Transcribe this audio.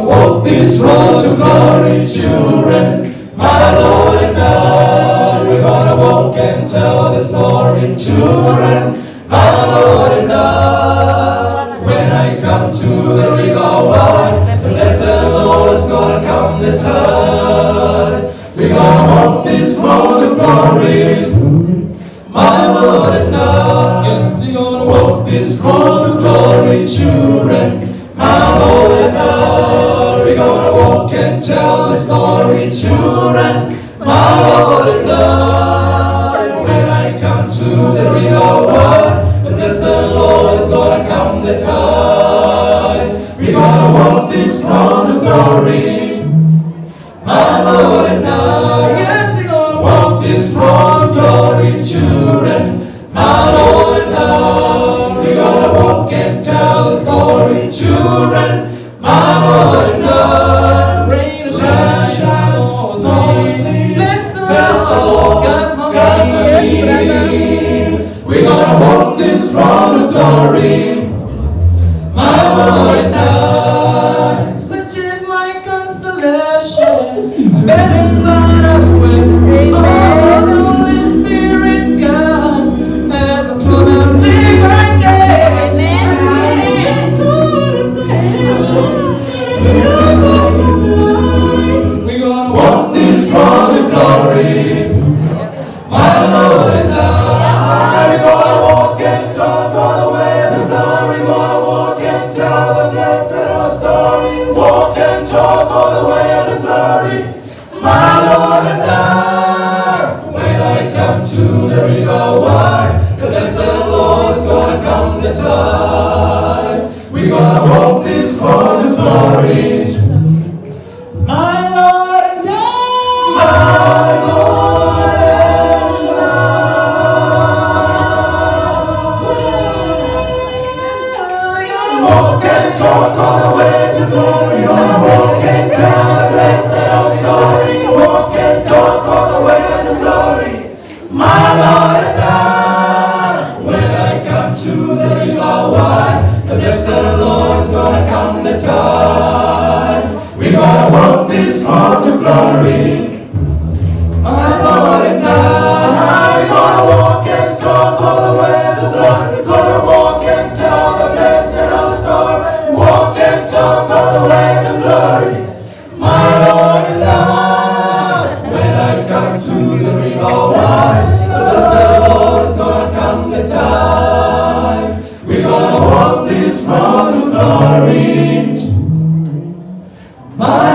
gonna walk this road to glory, children. My Lord and I, we're gonna walk and tell the story, children. My Lord and I, when I come to the river wide, the blessed Lord is gonna come the tide. We're gonna walk this road to glory, my Lord and I. Yes, we're gonna walk this road to glory, children. My Lord and I, we're gonna walk and tell the story, children. My Lord and I, when I come to the river wide, the blessed Lord is gonna come the tide. We're gonna walk this road to glory, my Lord and I. Yes, we're gonna walk this road to glory, children. My Lord and I, we're gonna walk and tell the story, children. My Lord and I, rain or shine, storms, bless the Lord, God's my faith. We're gonna walk this road to glory, my Lord and I. Such is my consolation, burdens on a way. Amen. The Holy Spirit guides as I travel day by day. Amen. To this nation, we're gonna walk this road to glory, my Lord and I. We're gonna walk and talk all the way to glory. We're gonna walk and tell the blessed our story. Walk and talk all the way to glory, my Lord and I. When I come to the river wide, the blessed Lord is gonna come the tide. We're gonna walk this road to glory, my Lord and I. My Lord and I. Walk and talk all the way to glory. Gonna walk and tell the blessed our story. Walk and talk all the way to glory, my Lord and I. When I come to the river wide, the blessed Lord is gonna come the tide. We're gonna walk this road to glory, my Lord and I. We're gonna walk and talk all the way to glory. We're gonna walk and tell the blessed our story. Walk and talk all the way to glory, my Lord and I. When I come to the river wide, the blessed Lord is gonna come the tide. We're gonna walk this road to glory, my